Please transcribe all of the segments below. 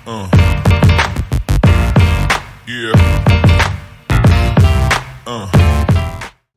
Uh. Yeah.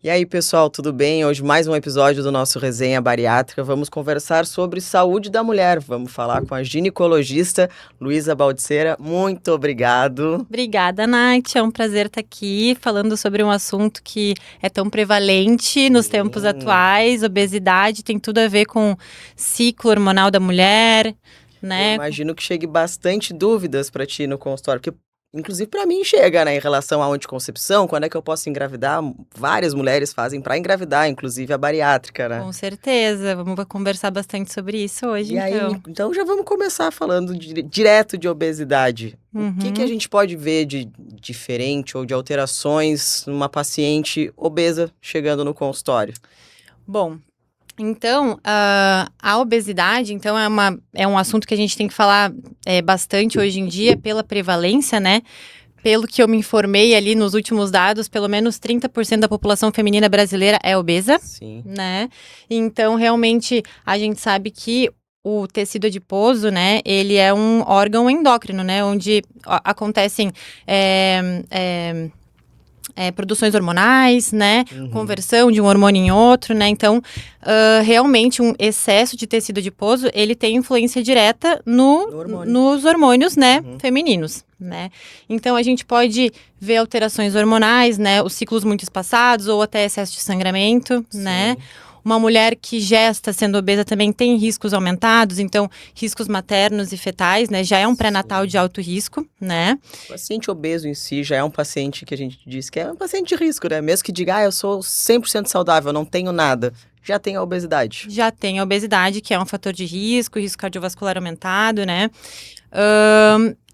E aí, pessoal, tudo bem? Hoje mais um episódio do nosso Resenha Bariátrica. Vamos conversar sobre saúde da mulher. Vamos falar com a ginecologista Luísa Baldiceira. Muito obrigado. Obrigada, Nath. É um prazer estar aqui falando sobre um assunto que é tão prevalente nos tempos atuais. Obesidade tem tudo a ver com ciclo hormonal da mulher, né? Eu imagino que chegue bastante dúvidas para ti no consultório, porque inclusive para mim chega, né, em relação à anticoncepção, quando é que eu posso engravidar? Várias mulheres fazem para engravidar, inclusive a bariátrica, né? Com certeza. Vamos conversar bastante sobre isso hoje, E aí, então. então já vamos começar falando direto de obesidade. Uhum. O que a gente pode ver de diferente ou de alterações numa paciente obesa chegando no consultório? Bom, então, a obesidade, então, é um assunto que a gente tem que falar bastante hoje em dia pela prevalência, né? Pelo que eu me informei ali nos últimos dados, pelo menos 30% da população feminina brasileira é obesa, Sim. né? Então, realmente, a gente sabe que o tecido adiposo, né, ele é um órgão endócrino, né, onde acontecem produções hormonais, né, conversão de um hormônio em outro, né, então, realmente um excesso de tecido adiposo, ele tem influência direta nos hormônios, né, femininos, né. Então, a gente pode ver alterações hormonais, né, os ciclos muito espaçados ou até excesso de sangramento, né. Uma mulher que gesta sendo obesa também tem riscos aumentados, então riscos maternos e fetais, né? Já é um pré-natal de alto risco, né? O paciente obeso em si já é um paciente que a gente diz que é um paciente de risco, né? Mesmo que diga, eu sou 100% saudável, não tenho nada. Já tem a obesidade. Já tem a obesidade, que é um fator de risco cardiovascular aumentado, né?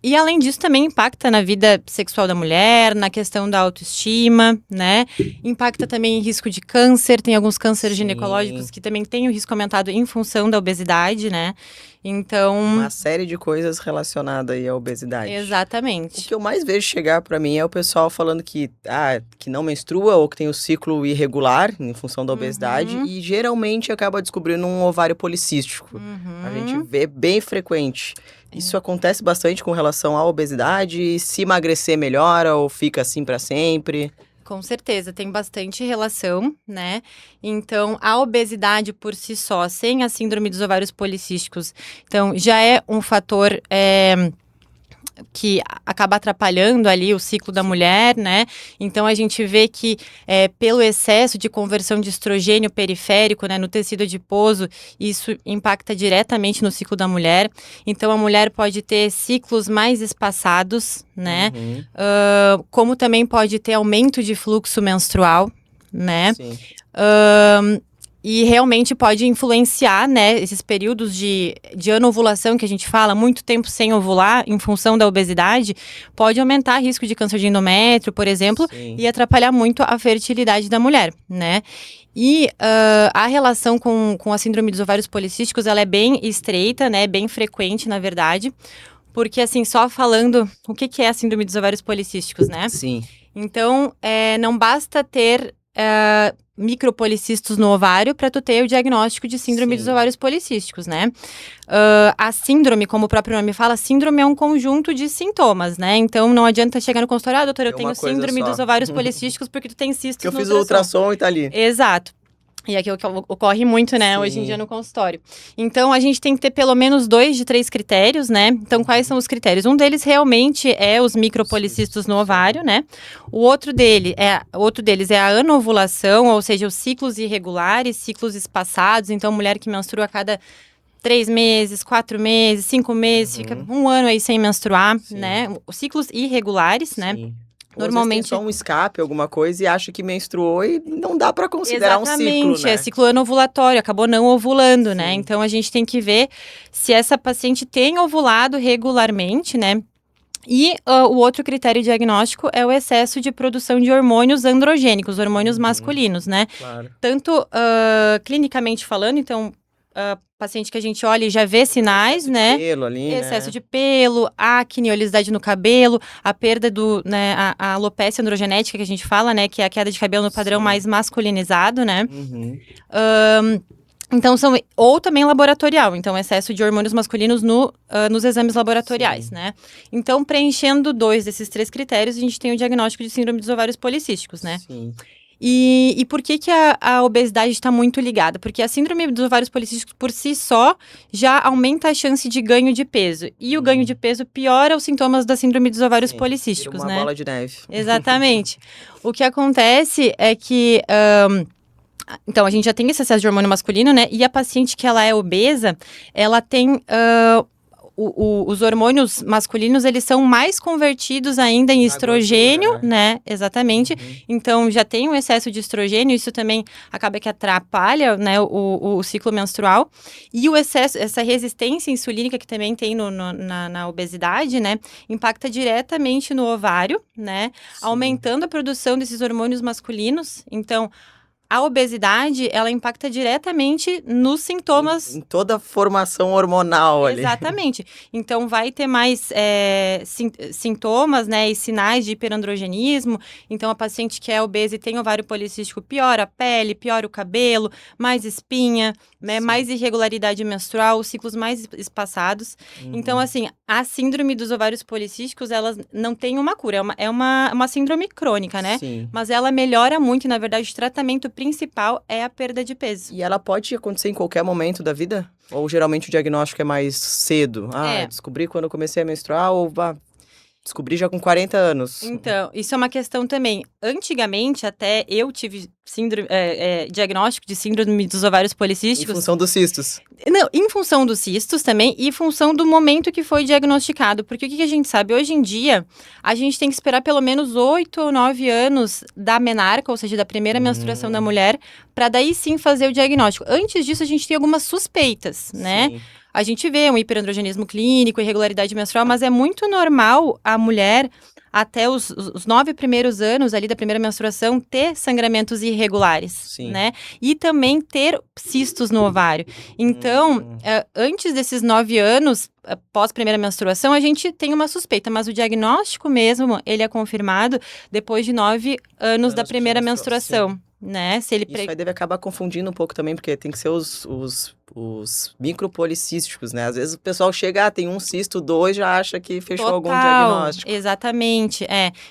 E além disso também impacta na vida sexual da mulher, na questão da autoestima, né? Impacta também em risco de câncer, tem alguns cânceres ginecológicos que também têm o risco aumentado em função da obesidade, né? Então... Uma série de coisas relacionadas aí à obesidade. Exatamente. O que eu mais vejo chegar pra mim é o pessoal falando que não menstrua ou que tem o ciclo irregular em função da obesidade e geralmente acaba descobrindo um ovário policístico. A gente vê bem frequente. Isso acontece bastante com relação à obesidade? Se emagrecer melhora ou fica assim pra sempre? Com certeza, tem bastante relação, né? Então, a obesidade por si só, sem a síndrome dos ovários policísticos, então já é um fator que acaba atrapalhando ali o ciclo da mulher, né? Então, a gente vê que pelo excesso de conversão de estrogênio periférico, né, no tecido adiposo, isso impacta diretamente no ciclo da mulher. Então, a mulher pode ter ciclos mais espaçados, né? Como também pode ter aumento de fluxo menstrual, né? Sim. E realmente pode influenciar, né, esses períodos de anovulação que a gente fala, muito tempo sem ovular, em função da obesidade, pode aumentar o risco de câncer de endométrio, por exemplo, e atrapalhar muito a fertilidade da mulher, né? E a relação com a síndrome dos ovários policísticos, ela é bem estreita, né, bem frequente, na verdade, porque, assim, só falando o que é a síndrome dos ovários policísticos, né? Sim. Então, não basta ter micropolicistos no ovário para tu ter o diagnóstico de síndrome dos ovários policísticos, né? A síndrome, como o próprio nome fala, síndrome é um conjunto de sintomas, né? Então, não adianta chegar no consultório, doutora, eu tenho síndrome dos ovários policísticos porque tu tem cistos no ultrassom. Eu fiz o ultrassom e tá ali. Exato. E aquilo que ocorre muito, né, hoje em dia no consultório. Então, a gente tem que ter pelo menos 2 de 3 critérios, né? Então, quais são os critérios? Um deles realmente é os micropolicistos no ovário, né? O outro deles é a anovulação, ou seja, os ciclos irregulares, ciclos espaçados. Então, mulher que menstrua a cada 3 meses, 4 meses, 5 meses, fica um ano aí sem menstruar, né? Os ciclos irregulares, né? Normalmente tem só um escape, alguma coisa, e acha que menstruou e não dá pra considerar um ciclo, né? Exatamente, é ciclo anovulatório, acabou não ovulando, né? Então, a gente tem que ver se essa paciente tem ovulado regularmente, né? E o outro critério diagnóstico é o excesso de produção de hormônios androgênicos, hormônios masculinos, né? Claro. Tanto clinicamente falando, então, paciente que a gente olha e já vê sinais, né? Pelo ali, excesso de pelo, acne, oleosidade no cabelo, a perda né, a alopecia androgenética que a gente fala, né? Que é a queda de cabelo no padrão mais masculinizado, né? Então, ou também laboratorial, então excesso de hormônios masculinos nos exames laboratoriais, Sim. né? Então, preenchendo 2 desses 3 critérios, a gente tem o diagnóstico de síndrome dos ovários policísticos, né? Sim. E por que a obesidade está muito ligada? Porque a síndrome dos ovários policísticos, por si só, já aumenta a chance de ganho de peso. E o ganho de peso piora os sintomas da síndrome dos ovários Sim, policísticos, vira uma né? bola de neve. Exatamente. O que acontece é que... Então, a gente já tem esse excesso de hormônio masculino, né? E a paciente que ela é obesa, ela tem... os hormônios masculinos, eles são mais convertidos ainda em Na estrogênio, gordura, né? Exatamente. Uhum. Então, já tem um excesso de estrogênio, isso também acaba que atrapalha, né, o ciclo menstrual. E o excesso, essa resistência insulínica que também tem na obesidade, né? Impacta diretamente no ovário, né? Sim. Aumentando a produção desses hormônios masculinos. Então, a obesidade, ela impacta diretamente nos sintomas. Em toda a formação hormonal ali. Exatamente. Então, vai ter mais sintomas, né, e sinais de hiperandrogenismo. Então, a paciente que é obesa e tem ovário policístico piora a pele, piora o cabelo, mais espinha, né, mais irregularidade menstrual, os ciclos mais espaçados. Então, assim, a síndrome dos ovários policísticos, ela não tem uma cura. É uma síndrome crônica, né? Sim. Mas ela melhora muito e, na verdade, o tratamento principal é a perda de peso. E ela pode acontecer em qualquer momento da vida? Ou geralmente o diagnóstico é mais cedo? Descobri quando eu comecei a menstruar ou descobri já com 40 anos. Então, isso é uma questão também. Antigamente, até eu tive diagnóstico de síndrome dos ovários Em policísticos. função dos cistos. Não, em função dos cistos também e em função do momento que foi diagnosticado. Porque o que a gente sabe? Hoje em dia, a gente tem que esperar pelo menos 8 ou 9 anos da menarca, ou seja, da primeira menstruação da mulher, para daí sim fazer o diagnóstico. Antes disso, a gente tem algumas suspeitas, né? Sim. A gente vê um hiperandrogenismo clínico, irregularidade menstrual, mas é muito normal a mulher, até os 9 primeiros anos ali da primeira menstruação, ter sangramentos irregulares, Sim. né? E também ter cistos no ovário. Então, antes desses 9 anos, pós primeira menstruação, a gente tem uma suspeita, mas o diagnóstico mesmo, ele é confirmado depois de 9 anos da primeira menstruação, né? Se ele Isso aí deve acabar confundindo um pouco também, porque tem que ser os micropolicísticos, né? Às vezes o pessoal chega, tem um cisto, 2, já acha que fechou algum diagnóstico. Exatamente,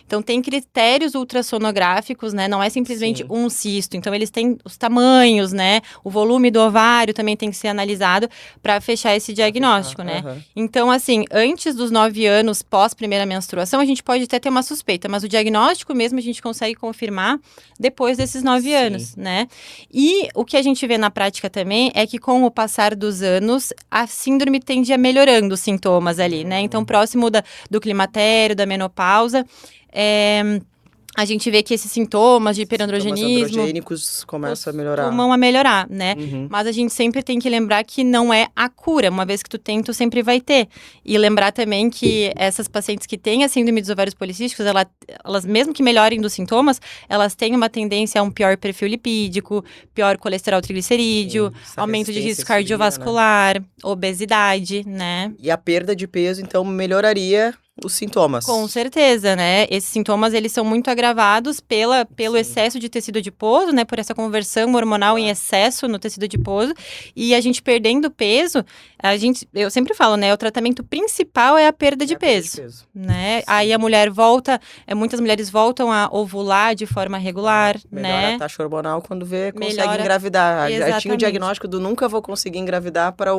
Então, tem critérios ultrassonográficos, né? Não é simplesmente um cisto. Então, eles têm os tamanhos, né? O volume do ovário também tem que ser analisado para fechar esse diagnóstico, né? Então, assim, antes dos 9 anos pós primeira menstruação, a gente pode até ter uma suspeita, mas o diagnóstico mesmo a gente consegue confirmar depois desses 9 anos, né? E o que a gente vê na prática também é que com o passar dos anos, a síndrome tende a melhorando os sintomas ali, né? Então, próximo do climatério, da menopausa, a gente vê que esses sintomas de hiperandrogenismo... Sintomas androgênicos começam a melhorar. Costumam a melhorar, né? Mas a gente sempre tem que lembrar que não é a cura. Uma vez que tu tem, tu sempre vai ter. E lembrar também que essas pacientes que têm a síndrome dos ovários policísticos, elas mesmo que melhorem dos sintomas, elas têm uma tendência a um pior perfil lipídico, pior colesterol triglicerídeo, aumento de risco cardiovascular, obesidade, né? E a perda de peso, então, melhoraria os sintomas. Com certeza, né? Esses sintomas, eles são muito agravados pelo excesso de tecido adiposo, né? Por essa conversão hormonal em excesso no tecido adiposo. E a gente perdendo peso, eu sempre falo, né? O tratamento principal é a perda de peso, né? Aí a mulher volta, muitas mulheres voltam a ovular de forma regular, Melhora né? a taxa hormonal quando consegue engravidar. Já tinha o diagnóstico do nunca vou conseguir engravidar para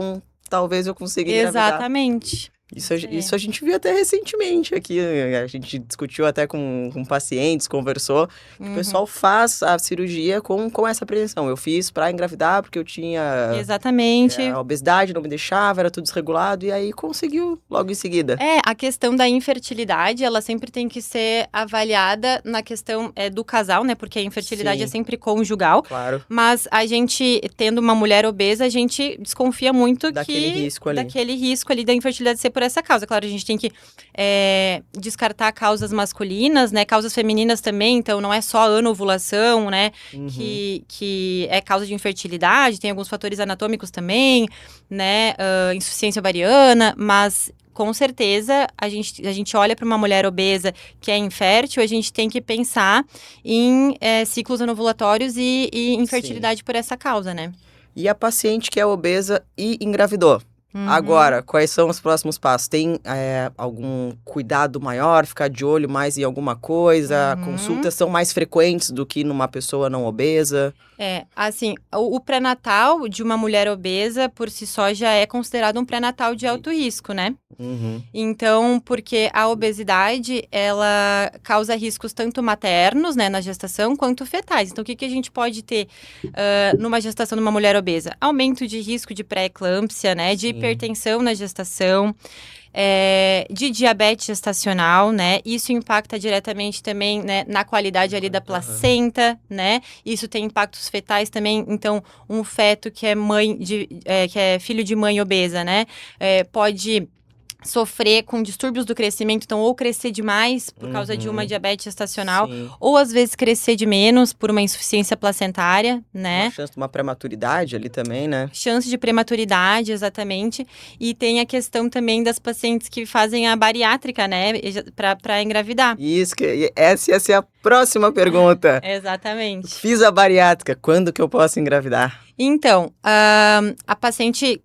talvez eu consiga engravidar. Exatamente. Isso a gente viu até recentemente aqui, a gente discutiu até com pacientes, conversou, que o pessoal faz a cirurgia com essa prevenção. Eu fiz para engravidar porque eu tinha... Exatamente. A obesidade não me deixava, era tudo desregulado, e aí conseguiu logo em seguida. A questão da infertilidade, ela sempre tem que ser avaliada na questão do casal, né? Porque a infertilidade é sempre conjugal. Claro. Mas a gente, tendo uma mulher obesa, a gente desconfia muito daquele risco ali da infertilidade ser por essa causa. Claro, a gente tem que descartar causas masculinas, né? Causas femininas também, então não é só a anovulação, né? Que é causa de infertilidade, tem alguns fatores anatômicos também, né? Insuficiência ovariana, mas com certeza a gente olha para uma mulher obesa que é infértil, a gente tem que pensar em ciclos anovulatórios e infertilidade por essa causa, né? E a paciente que é obesa e engravidou. Agora, quais são os próximos passos? Tem algum cuidado maior? Ficar de olho mais em alguma coisa? Consultas são mais frequentes do que numa pessoa não obesa? Assim, o pré-natal de uma mulher obesa, por si só, já é considerado um pré-natal de alto risco, né? Então, porque a obesidade, ela causa riscos tanto maternos, né, na gestação, quanto fetais. Então, o que a gente pode ter numa gestação de uma mulher obesa? Aumento de risco de pré-eclâmpsia, né, de hipertensão na gestação, de diabetes gestacional, né? Isso impacta diretamente também, né, na qualidade ali da placenta, né? Isso tem impactos fetais também. Então, um feto que é que é filho de mãe obesa, né? Pode sofrer com distúrbios do crescimento, então ou crescer demais por causa de uma diabetes gestacional, ou às vezes crescer de menos por uma insuficiência placentária, né? Uma chance de uma prematuridade ali também, né? Chance de prematuridade, exatamente. E tem a questão também das pacientes que fazem a bariátrica, né, para engravidar. Isso, essa ia ser a próxima pergunta. Exatamente. Fiz a bariátrica, quando que eu posso engravidar? Então, a paciente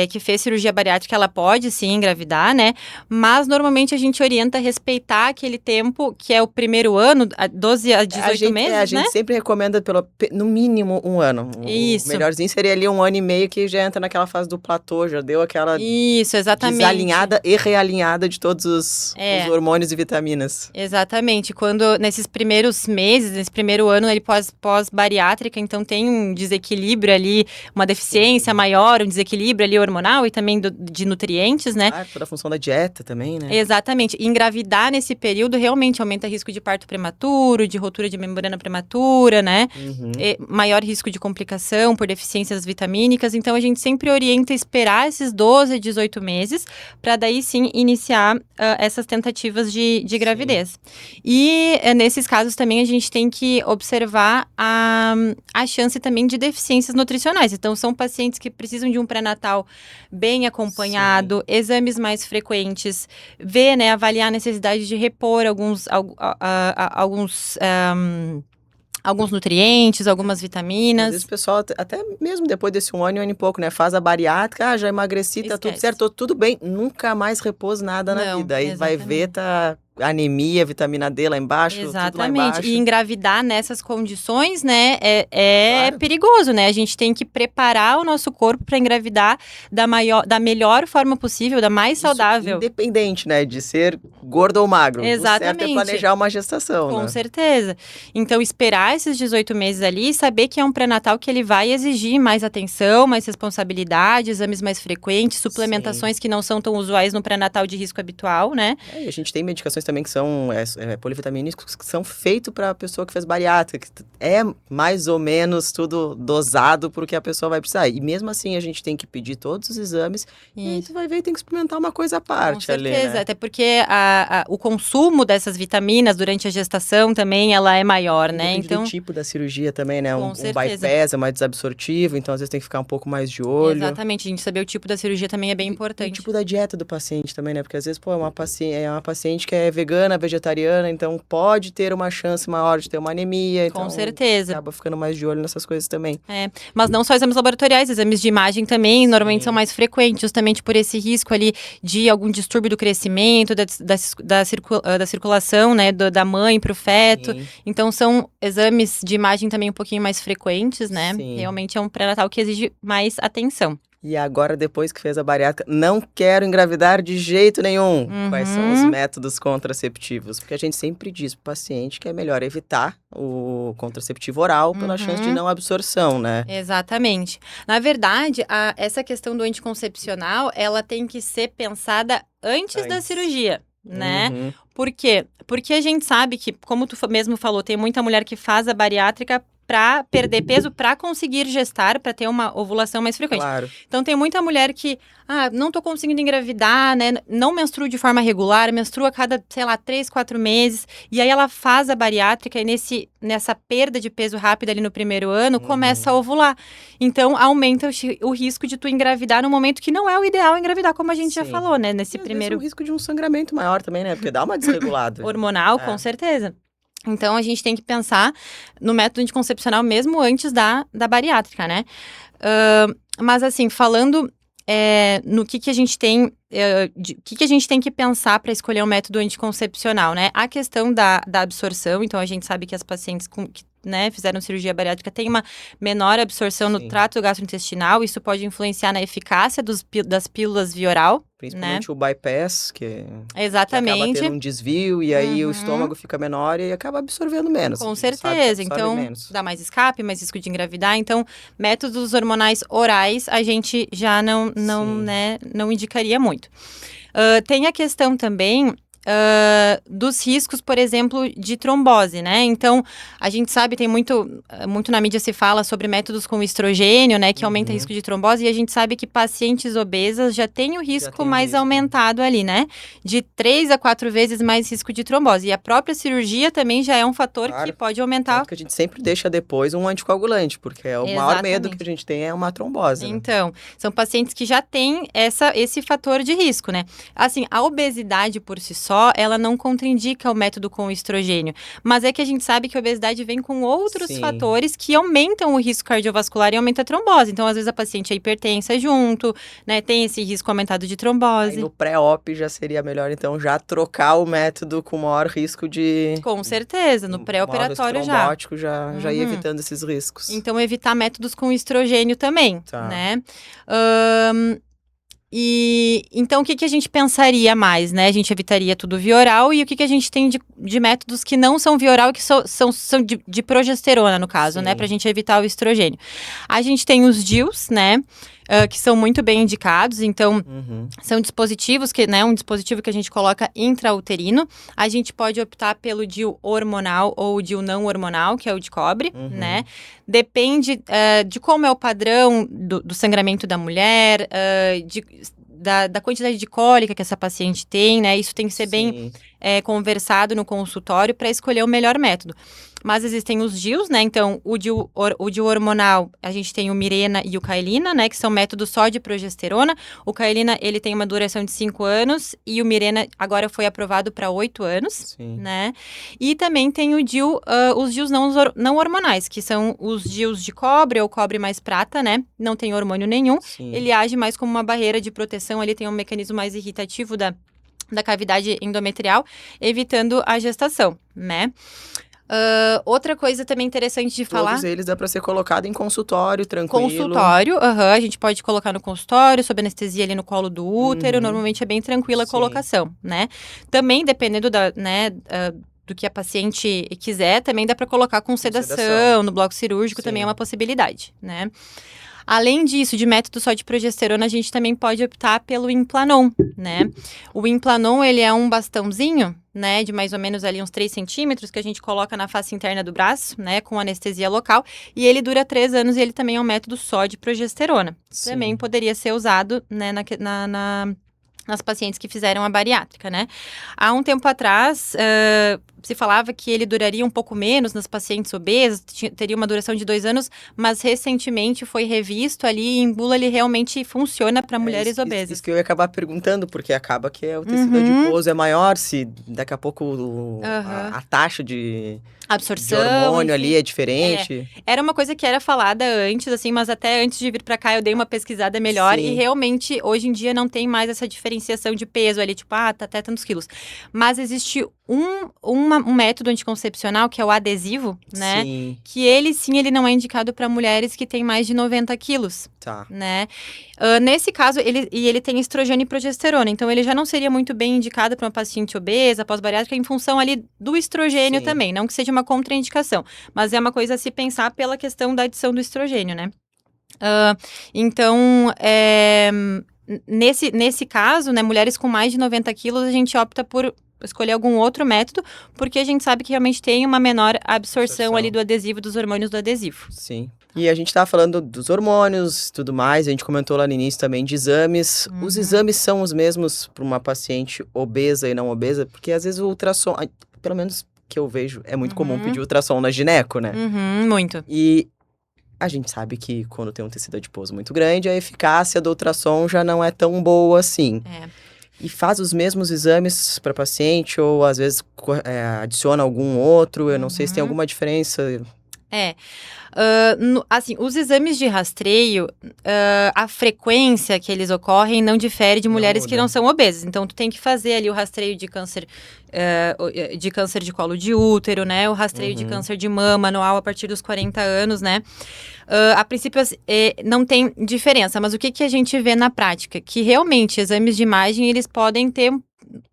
que fez cirurgia bariátrica, ela pode sim engravidar, né? Mas normalmente a gente orienta a respeitar aquele tempo que é o primeiro ano, 12 a 18 meses, né? A gente sempre recomenda no mínimo 1 ano. Isso. O melhorzinho seria ali 1 ano e meio, que já entra naquela fase do platô, já deu aquela Isso, exatamente. desalinhada e realinhada de todos os hormônios e vitaminas. Exatamente. Quando, nesses primeiros meses, nesse primeiro ano, ele pós-bariátrica, então tem um desequilíbrio ali, uma deficiência maior, um desequilíbrio ali hormonal e também de nutrientes, né? Toda a função da dieta também, né? Exatamente. Engravidar nesse período realmente aumenta o risco de parto prematuro, de rotura de membrana prematura, né? Maior risco de complicação por deficiências vitamínicas. Então, a gente sempre orienta esperar esses 12 a 18 meses para daí sim iniciar essas tentativas de gravidez. E nesses casos também a gente tem que observar a chance também de deficiências nutricionais. Então, são pacientes que precisam de um pré-natal bem acompanhado, exames mais frequentes, ver, né, avaliar a necessidade de repor alguns nutrientes, algumas vitaminas. Às vezes o pessoal, até mesmo depois desse 1 ano e pouco, né? Faz a bariátrica, já emagreci, tá tudo certo, tudo bem. Nunca mais repôs nada na vida. Aí vai ver, tá anemia, vitamina D lá embaixo, exatamente. Tudo lá embaixo. E engravidar nessas condições, né, claro, perigoso, né? A gente tem que preparar o nosso corpo para engravidar da melhor forma possível, da mais saudável. Independente, né, de ser gordo ou magro. Exatamente. O certo é planejar uma gestação, Com né? certeza. Então, esperar esses 18 meses ali e saber que é um pré-natal que ele vai exigir mais atenção, mais responsabilidade, exames mais frequentes, suplementações que não são tão usuais no pré-natal de risco habitual, né? E a gente tem medicações também que são polivitamínicos, que são feitos para a pessoa que fez bariátrica, que é mais ou menos tudo dosado porque a pessoa vai precisar. E mesmo assim a gente tem que pedir todos os exames e aí tu vai ver e tem que experimentar uma coisa à parte. Com certeza, ali, né? Até porque o consumo dessas vitaminas durante a gestação também ela é maior, né? Então, do tipo da cirurgia também, né? Um certeza. bypass é mais desabsortivo, então às vezes tem que ficar um pouco mais de olho. Exatamente, a gente saber o tipo da cirurgia também é bem importante. O tipo da dieta do paciente também, né? Porque às vezes, é uma paciente que é vegana, vegetariana, então pode ter uma chance maior de ter uma anemia. Então com certeza. Acaba ficando mais de olho nessas coisas também. Mas não só exames laboratoriais, exames de imagem também normalmente são mais frequentes, justamente por esse risco ali de algum distúrbio do crescimento, da circulação, né, da mãe para o feto. Então são exames de imagem também um pouquinho mais frequentes, né? Realmente é um pré-natal que exige mais atenção. E agora, depois que fez a bariátrica, não quero engravidar de jeito nenhum. Quais são os métodos contraceptivos? Porque a gente sempre diz pro paciente que é melhor evitar o contraceptivo oral pela chance de não absorção, né? Exatamente. Na verdade, essa questão do anticoncepcional, ela tem que ser pensada antes da cirurgia, né? Por quê? Porque a gente sabe que, como tu mesmo falou, tem muita mulher que faz a bariátrica para perder peso, para conseguir gestar, para ter uma ovulação mais frequente. Claro. Então, tem muita mulher que, não tô conseguindo engravidar, né? Não menstrua de forma regular, menstrua a cada, 3, 4 meses. E aí, ela faz a bariátrica e nessa perda de peso rápida ali no primeiro ano, começa a ovular. Então, aumenta o risco de tu engravidar no momento que não é o ideal engravidar, como a gente já falou, né? Nesse primeiro... o risco de um sangramento maior também, né? Porque dá uma desregulada. Hormonal, com certeza. Então, a gente tem que pensar no método anticoncepcional mesmo antes da bariátrica, né? Mas, assim, falando no que a gente tem, o que a gente tem que pensar para escolher um método anticoncepcional, né? A questão da absorção, então a gente sabe que as pacientes que fizeram cirurgia bariátrica têm uma menor absorção no trato gastrointestinal, isso pode influenciar na eficácia das pílulas via oral. Principalmente o bypass, que Exatamente. acaba tendo um desvio e aí o estômago fica menor e acaba absorvendo menos. Com certeza, então dá mais escape, mais risco de engravidar. Então, métodos hormonais orais a gente já não indicaria muito. Tem a questão também dos riscos, por exemplo, de trombose, né? Então, a gente sabe, tem muito na mídia se fala sobre métodos com estrogênio, né? Que aumenta o risco de trombose. E a gente sabe que pacientes obesas já têm o risco mais aumentado ali, né? De 3 a 4 vezes mais risco de trombose. E a própria cirurgia também já é um fator que pode aumentar. Tanto que a gente sempre deixa depois um anticoagulante, porque o maior medo que a gente tem é uma trombose. Então, né? São pacientes que já têm esse fator de risco, né? Assim, a obesidade por si só, ela não contraindica o método com estrogênio. Mas é que a gente sabe que a obesidade vem com outros fatores que aumentam o risco cardiovascular e aumenta a trombose. Então, às vezes, a paciente é hipertensa junto, né? Tem esse risco aumentado de trombose. Aí no pré-op já seria melhor, então, já trocar o método com maior risco de... Com certeza, no pré-operatório já. Já ia evitando esses riscos. Então, evitar métodos com estrogênio também, né? E então, o que a gente pensaria mais, né? A gente evitaria tudo via oral e o que a gente tem de métodos que não são via oral, que são de progesterona, no caso, né? Pra gente evitar o estrogênio. A gente tem os DIUs, né? Que são muito bem indicados, então são dispositivos um dispositivo que a gente coloca intrauterino. A gente pode optar pelo DIU hormonal ou o DIU não hormonal, que é o de cobre, né? Depende de como é o padrão do sangramento da mulher, da quantidade de cólica que essa paciente tem, né? Isso tem que ser bem conversado no consultório para escolher o melhor método. Mas existem os DIUs, né? Então, o DIU hormonal, a gente tem o Mirena e o Caelina, né? Que são métodos só de progesterona. O Caelina, ele tem uma duração de 5 anos e o Mirena agora foi aprovado para 8 anos, né? E também tem o DIU, os DIUs não hormonais, que são os DIUs de cobre ou cobre mais prata, né? Não tem hormônio nenhum. Ele age mais como uma barreira de proteção, ele tem um mecanismo mais irritativo da cavidade endometrial, evitando a gestação, né? Outra coisa também interessante de falar... Todos eles dá para ser colocado em consultório, tranquilo. Consultório, a gente pode colocar no consultório, sob anestesia ali no colo do útero, normalmente é bem tranquila a colocação, né? Também, dependendo do que a paciente quiser, também dá para colocar com sedação, no bloco cirúrgico também é uma possibilidade, né? Além disso, de método só de progesterona, a gente também pode optar pelo Implanon, né? O Implanon, ele é um bastãozinho, né, de mais ou menos ali uns 3 centímetros, que a gente coloca na face interna do braço, né, com anestesia local, e ele dura 3 anos e ele também é um método só de progesterona. Também poderia ser usado, né, nas pacientes que fizeram a bariátrica, né? Há um tempo atrás, se falava que ele duraria um pouco menos nas pacientes obesas, teria uma duração de 2 anos, mas recentemente foi revisto ali e em bula ele realmente funciona para mulheres obesas. Isso que eu ia acabar perguntando, porque acaba que o tecido adiposo é maior, se daqui a pouco a taxa de absorção, de hormônio ali é diferente. Era uma coisa que era falada antes, assim, mas até antes de vir pra cá eu dei uma pesquisada melhor e realmente hoje em dia não tem mais essa diferenciação de peso ali, tipo, tá até tantos quilos. Mas existe um método anticoncepcional que é o adesivo, né? Que ele não é indicado para mulheres que têm mais de 90 quilos, né? Nesse caso, ele tem estrogênio e progesterona, então ele já não seria muito bem indicado para uma paciente obesa, pós-bariátrica, em função ali do estrogênio também, não que seja uma contraindicação, mas é uma coisa a se pensar pela questão da adição do estrogênio, né? Então, nesse caso, né, mulheres com mais de 90 quilos, a gente opta por escolher algum outro método, porque a gente sabe que realmente tem uma menor absorção ali do adesivo, dos hormônios do adesivo. Sim. E a gente tava falando dos hormônios e tudo mais, a gente comentou lá no início também de exames. Os exames são os mesmos para uma paciente obesa e não obesa? Porque às vezes o ultrassom, pelo menos que eu vejo, é muito comum pedir ultrassom na gineco, né? Muito. E a gente sabe que quando tem um tecido adiposo muito grande, a eficácia do ultrassom já não é tão boa assim. E faz os mesmos exames para paciente ou às vezes adiciona algum outro? Eu não sei se tem alguma diferença. Assim, os exames de rastreio, a frequência que eles ocorrem não difere de mulheres que não são obesas. Então, tu tem que fazer ali o rastreio de câncer de colo de útero, né? O rastreio de câncer de mama anual a partir dos 40 anos, né? A princípio, não tem diferença. Mas o que a gente vê na prática? Que realmente exames de imagem, eles podem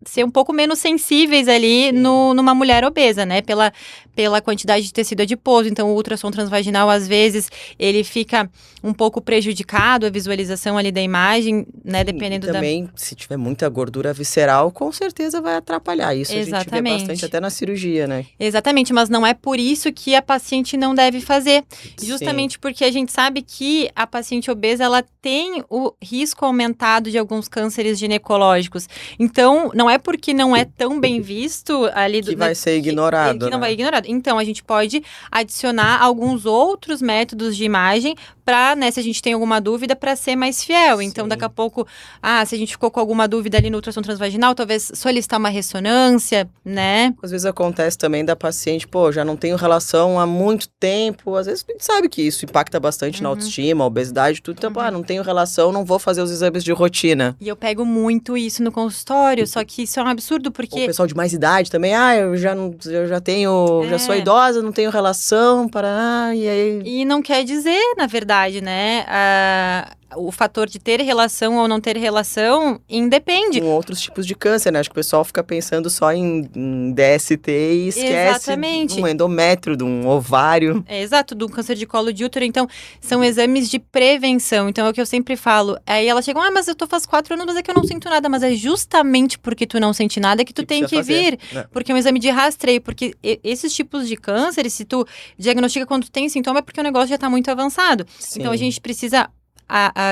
ser um pouco menos sensíveis ali numa mulher obesa, né? Pela quantidade de tecido adiposo. Então, o ultrassom transvaginal, às vezes, ele fica um pouco prejudicado, a visualização ali da imagem, né? Dependendo também, se tiver muita gordura visceral, com certeza vai atrapalhar. Isso a gente vê bastante até na cirurgia, né? Exatamente, mas não é por isso que a paciente não deve fazer. Justamente porque a gente sabe que a paciente obesa, ela tem o risco aumentado de alguns cânceres ginecológicos. Então, não é porque não é tão bem visto ali... Que vai ser ignorado, que não vai ser ignorado. Então, a gente pode adicionar alguns outros métodos de imagem para, né, se a gente tem alguma dúvida, para ser mais fiel. Então, daqui a pouco, se a gente ficou com alguma dúvida ali no ultrassom transvaginal, talvez solicitar uma ressonância, né? Às vezes acontece também da paciente, já não tenho relação há muito tempo. Às vezes a gente sabe que isso impacta bastante na autoestima, obesidade, tudo. Então, não tenho relação, não vou fazer os exames de rotina. E eu pego muito isso no consultório, só que isso é um absurdo, porque... O pessoal de mais idade também, eu já tenho, já sou idosa, não tenho relação, e aí... E não quer dizer, na verdade, né, o fator de ter relação ou não ter relação independe. Com outros tipos de câncer, né? Acho que o pessoal fica pensando só em DST e esquece de um endométrio, de um ovário. Exato, do câncer de colo de útero. Então, são exames de prevenção. Então, é o que eu sempre falo. Aí elas chegam, mas eu tô faz 4 anos, mas é que eu não sinto nada. Mas é justamente porque tu não sente nada que tu tem que vir. Porque é um exame de rastreio. Porque esses tipos de câncer, se tu diagnostica quando tu tem sintoma, é porque o negócio já tá muito avançado. Sim. Então, a gente precisa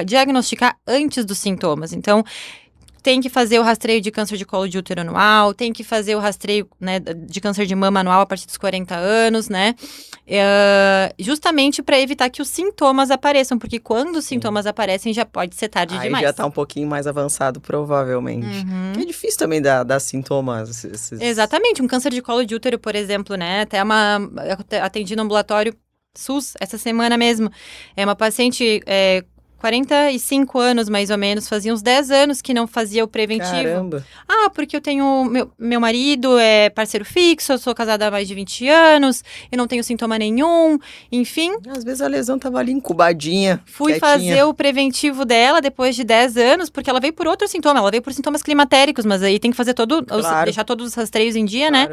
diagnosticar antes dos sintomas. Então, tem que fazer o rastreio de câncer de colo de útero anual, tem que fazer o rastreio, né, de câncer de mama anual a partir dos 40 anos, né? Justamente para evitar que os sintomas apareçam, porque quando os sintomas aparecem já pode ser tarde demais. Aí já tá um pouquinho mais avançado, provavelmente. É difícil também dar sintomas. Exatamente, um câncer de colo de útero, por exemplo, né? Até atendi no ambulatório SUS essa semana mesmo. É uma paciente... 45 anos, mais ou menos, fazia uns 10 anos que não fazia o preventivo. Caramba! Porque eu tenho... Meu marido é parceiro fixo, eu sou casada há mais de 20 anos, eu não tenho sintoma nenhum, enfim. Às vezes a lesão tava ali incubadinha, Fui quietinha. fazer o preventivo dela depois de 10 anos, porque ela veio por outro sintoma, ela veio por sintomas climatéricos, mas aí tem que fazer deixar todos os rastreios em dia, né?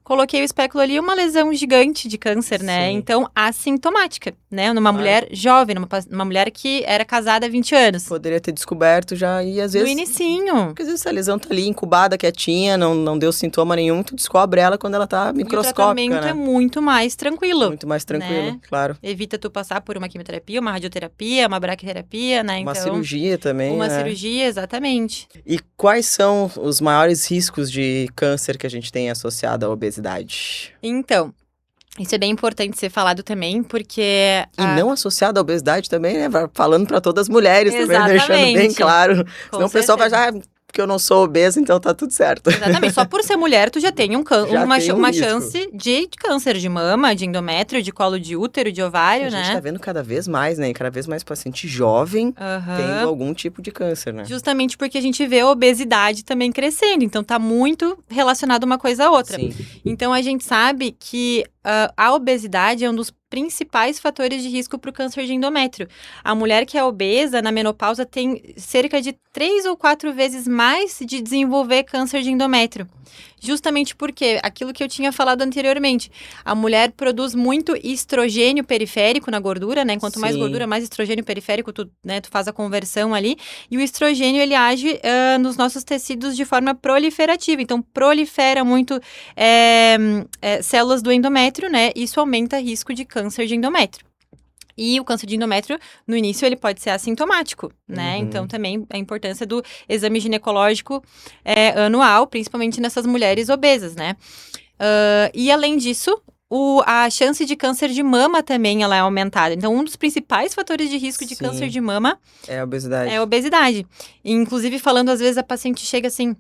Coloquei o espéculo ali, uma lesão gigante de câncer, né? Então, assintomática, né? Numa mulher jovem, numa mulher que era casada há 20 anos. Poderia ter descoberto já, e às vezes... No inicinho. Porque às vezes a lesão tá ali incubada, quietinha, não deu sintoma nenhum, tu descobre ela quando ela tá microscópica, e o tratamento é muito mais tranquilo. Muito mais tranquilo, né? Claro. Evita tu passar por uma quimioterapia, uma radioterapia, uma braquiterapia, né? Uma cirurgia também, Uma cirurgia, exatamente. E quais são os maiores riscos de câncer que a gente tem associado à obesidade? Então, isso é bem importante ser falado também, porque... E não associado à obesidade também, né? Falando para todas as mulheres também, deixando bem claro. Senão o pessoal vai já... Porque eu não sou obesa, então tá tudo certo. Exatamente. Só por ser mulher, tu já tem uma chance de câncer de mama, de endométrio, de colo de útero, de ovário, né? A gente tá vendo cada vez mais, né? E cada vez mais paciente jovem tendo algum tipo de câncer, né? Justamente porque a gente vê a obesidade também crescendo. Então, tá muito relacionado uma coisa a outra. Sim. Então, a gente sabe que a obesidade é um dos principais fatores de risco para o câncer de endométrio. A mulher que é obesa, na menopausa, tem cerca de 3 ou 4 vezes mais de desenvolver câncer de endométrio. Justamente porque, aquilo que eu tinha falado anteriormente, a mulher produz muito estrogênio periférico na gordura, né? Quanto mais gordura, mais estrogênio periférico, tu faz a conversão ali. E o estrogênio, ele age nos nossos tecidos de forma proliferativa. Então, prolifera muito células do endométrio, né? Isso aumenta o risco de câncer de endométrio. E o câncer de endométrio, no início, ele pode ser assintomático, né? Então, também a importância do exame ginecológico anual, principalmente nessas mulheres obesas, né? E, além disso, a chance de câncer de mama também ela é aumentada. Então, um dos principais fatores de risco de câncer de mama é a obesidade. É a obesidade. E, inclusive, falando, às vezes, a paciente chega assim,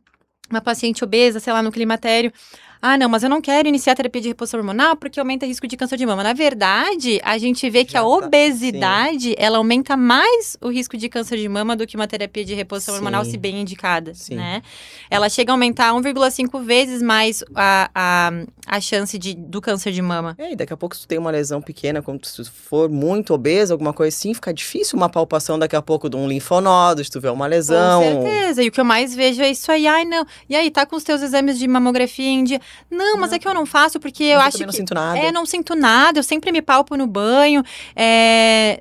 uma paciente obesa, sei lá, no climatério. Ah, não, mas eu não quero iniciar terapia de reposição hormonal porque aumenta o risco de câncer de mama. Na verdade, a gente vê que a obesidade, ela aumenta mais o risco de câncer de mama do que uma terapia de reposição hormonal, se bem indicada, né? Ela chega a aumentar 1,5 vezes mais a chance do câncer de mama. E daqui a pouco se tu tem uma lesão pequena, como se for muito obesa, alguma coisa assim, fica difícil uma palpação daqui a pouco de um linfonodo, se tu vê uma lesão. Com certeza, e o que eu mais vejo é isso aí, ai não, e aí, tá com os teus exames de mamografia em dia? Não, mas é que eu não faço porque eu acho que... não sinto nada. Não sinto nada, eu sempre me palpo no banho,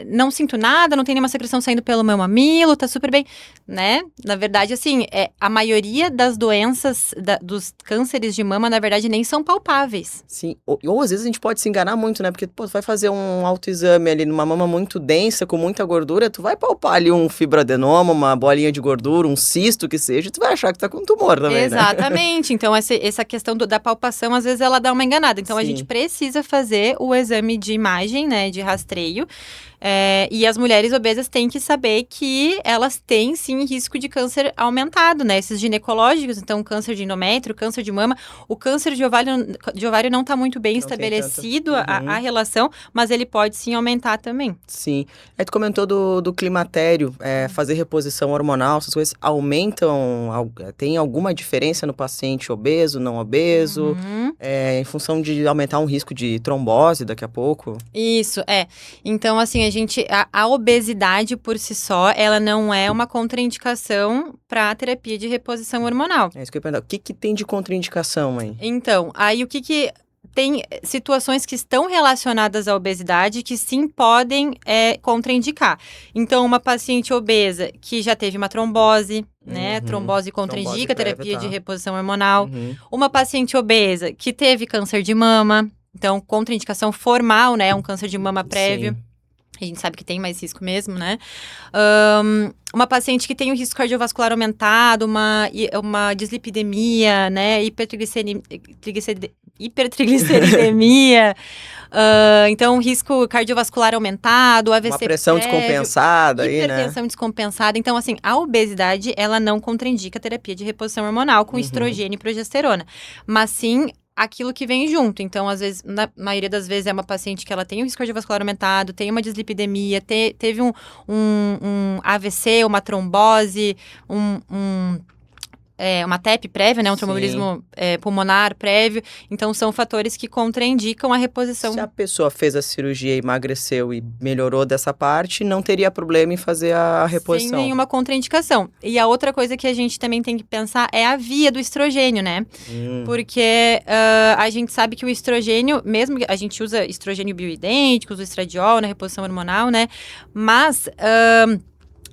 não sinto nada, não tem nenhuma secreção saindo pelo meu mamilo, tá super bem, né? Na verdade, assim, a maioria das doenças, dos cânceres de mama, na verdade, nem são palpáveis. Sim, ou às vezes a gente pode se enganar muito, né? Porque, pô, tu vai fazer um autoexame ali numa mama muito densa, com muita gordura, tu vai palpar ali um fibroadenoma, uma bolinha de gordura, um cisto que seja, tu vai achar que tá com tumor também, Exatamente, né? Então essa questão da palpação, às vezes ela dá uma enganada. Então a gente precisa fazer o exame de imagem, né, de rastreio. E as mulheres obesas têm que saber que elas têm, sim, risco de câncer aumentado, né? Esses ginecológicos, então câncer de endométrio, câncer de mama. O câncer de ovário não está muito bem estabelecido a relação, mas ele pode, sim, aumentar também. Sim. Aí tu comentou do climatério, fazer reposição hormonal, essas coisas aumentam, tem alguma diferença no paciente obeso, não obeso, em função de aumentar um risco de trombose daqui a pouco? Isso, Então, assim, a obesidade por si só, ela não é uma contraindicação para a terapia de reposição hormonal. É isso que eu ia perguntar. O que tem de contraindicação, mãe? Então, aí o que tem situações que estão relacionadas à obesidade que sim podem contraindicar. Então, uma paciente obesa que já teve uma trombose, né? Trombose contraindica a terapia de reposição hormonal. Uma paciente obesa que teve câncer de mama, então, contraindicação formal, né? Um câncer de mama prévio. Sim. A gente sabe que tem mais risco mesmo, né? Uma paciente que tem o risco cardiovascular aumentado, uma dislipidemia, né? Hipertrigliceridemia. Então, risco cardiovascular aumentado, AVC uma pressão prévio, descompensada aí, né? Hipertensão descompensada. Então, assim, a obesidade, ela não contraindica a terapia de reposição hormonal com estrogênio e progesterona. Mas sim aquilo que vem junto. Então, às vezes, na maioria das vezes, é uma paciente que ela tem um risco cardiovascular aumentado, tem uma dislipidemia, teve um AVC, uma trombose, uma TEP prévia, né? Um tromboembolismo pulmonar prévio. Então, são fatores que contraindicam a reposição. Se a pessoa fez a cirurgia, emagreceu e melhorou dessa parte, não teria problema em fazer a reposição. Sem nenhuma contraindicação. E a outra coisa que a gente também tem que pensar é a via do estrogênio, né? Porque a gente sabe que o estrogênio, mesmo que a gente usa estrogênio bioidênticos, o estradiol na reposição hormonal, né? Mas...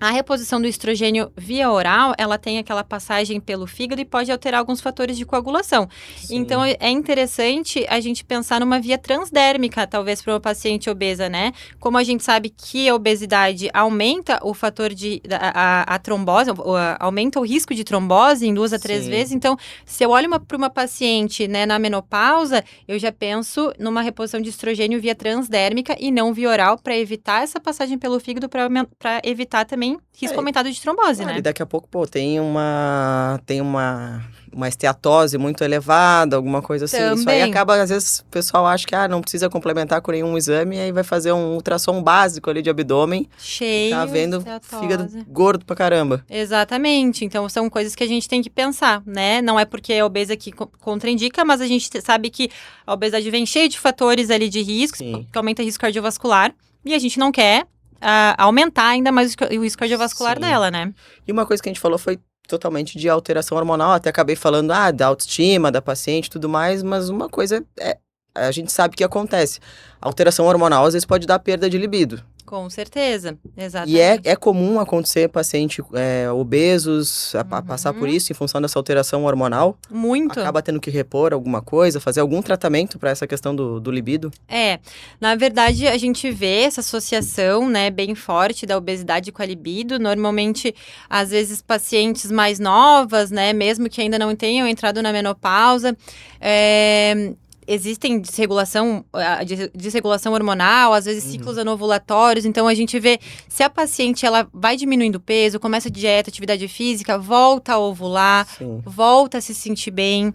a reposição do estrogênio via oral, ela tem aquela passagem pelo fígado e pode alterar alguns fatores de coagulação. Sim. Então, é interessante a gente pensar numa via transdérmica, talvez, para uma paciente obesa, né? Como a gente sabe que a obesidade aumenta o fator a trombose, aumenta o risco de trombose em 2 a 3 vezes. Então, se eu olho para uma paciente, né, na menopausa, eu já penso numa reposição de estrogênio via transdérmica e não via oral, para evitar essa passagem pelo fígado, para evitar também risco aumentado de trombose, né? E daqui a pouco, tem uma esteatose muito elevada, alguma coisa assim. Também. Isso aí acaba, às vezes, o pessoal acha que não precisa complementar com nenhum exame, e aí vai fazer um ultrassom básico ali de abdômen. Cheio, tá vendo fígado gordo pra caramba. Exatamente. Então, são coisas que a gente tem que pensar, né? Não é porque é obesa que contraindica, mas a gente sabe que a obesidade vem cheia de fatores ali de risco, que aumenta o risco cardiovascular, e a gente não quer aumentar ainda mais o risco cardiovascular dela, né? E uma coisa que a gente falou foi totalmente de alteração hormonal, até acabei falando da autoestima da paciente e tudo mais, mas uma coisa a gente sabe que acontece. A alteração hormonal às vezes pode dar perda de libido. Com certeza, exatamente. E é comum acontecer paciente obesos passar por isso em função dessa alteração hormonal? Muito. Acaba tendo que repor alguma coisa, fazer algum tratamento para essa questão do libido? Na verdade, a gente vê essa associação, né, bem forte da obesidade com a libido. Normalmente, às vezes, pacientes mais novas, né, mesmo que ainda não tenham entrado na menopausa, existem desregulação hormonal, às vezes ciclos anovulatórios, então a gente vê se a paciente ela vai diminuindo peso, começa dieta, atividade física, volta a ovular, volta a se sentir bem,